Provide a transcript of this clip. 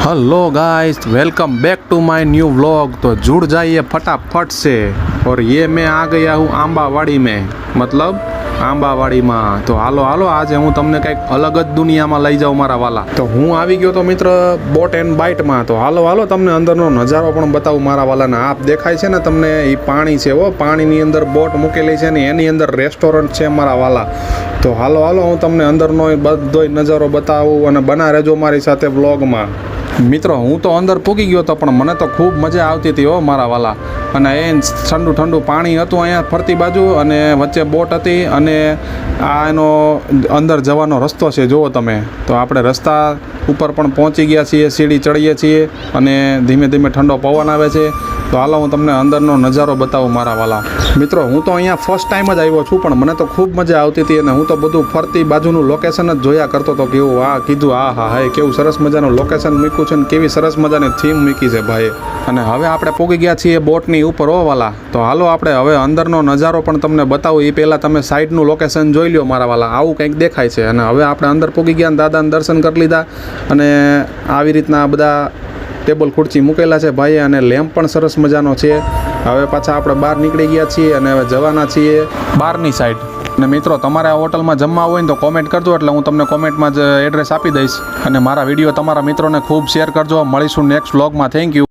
Hello guys, welcome back to my new vlog. तो जुड़ जाइए फटाफट से। और ये मैं आ गया हूँ आंबावाड़ी में, मतलब आंबावाड़ी में। तो हालो हालो आज हूँ तमने કંઈક અલગ જ દુનિયામાં લઈ જાઉં મારા વાલા। તો હું આવી ગયો તો મિત્ર બોટ એન્ડ બાઇટમાં। તો હાલો હાલો તમને અંદરનો નજારો પણ બતાવું મારા વાલાને। આપ દેખાય છે ને તમને એ પાણી છે, હો પાણીની અંદર બોટ મૂકેલી છે ને એની અંદર રેસ્ટોરન્ટ છે મારા વાલા। તો હાલો હાલો હું તમને અંદરનો બધો નજારો બતાવું અને બના રહેજો મારી સાથે વ્લોગમાં। મિત્રો હું તો અંદર પૂગી ગયો હતો, પણ મને તો ખૂબ મજા આવતી હતી હો મારા વાલા। અને એ ઠંડુ ઠંડુ પાણી હતું અહીંયા ફરતી બાજુ, અને વચ્ચે બોટ હતી, અને આ એનો અંદર જવાનો રસ્તો છે જુઓ તમે। તો આપણે રસ્તા ઉપર પણ પહોંચી ગયા છીએ, સીડી ચડીએ છીએ, અને ધીમે ધીમે ઠંડો પવન આવે છે। તો હાલો હું તમને અંદરનો નજારો બતાવું મારા વાલા। મિત્રો હું તો અહીંયા ફર્સ્ટ ટાઈમ જ આવ્યો છું, પણ મને તો ખૂબ મજા આવતી હતી, અને હું તો બધું ફરતી બાજુનું લોકેશન જ જોયા કરતો હતો। કેવું આ કીધું આ હા હા કેવું સરસ મજાનું લોકેશન મૂક્યું છે ને કેવી સરસ મજાની થીમ મૂકી છે ભાઈ। અને હવે આપણે પહોંચી ગયા છીએ બોટની ઉપર હો વાલા। તો હાલો આપણે હવે અંદરનો નજારો પણ તમને બતાવું। એ પહેલાં તમે સાઈડનું લોકેશન જોઈ લો મારા વાલા, આવું કંઈક દેખાય છે। અને હવે આપણે અંદર પહોંચી ગયા, દાદાને દર્શન કરી લીધા, અને આવી રીતના બધા ટેબલ ખુરચી મૂકેલા છે ભાઈ, અને લેમ્પ પણ સરસ મજાનો છે। હવે પાછા આપણે બહાર નીકળી ગયા છીએ અને હવે જવાના છીએ બહારની સાઈડ। અને મિત્રો તમારે આ હોટલમાં જમવા હોય ને તો કોમેન્ટ કરજો, એટલે હું તમને કોમેન્ટમાં જ એડ્રેસ આપી દઈશ। અને મારા વિડીયો તમારા મિત્રોને ખૂબ શેર કરજો। મળીશું નેક્સ્ટ વ્લોગમાં। Thank you.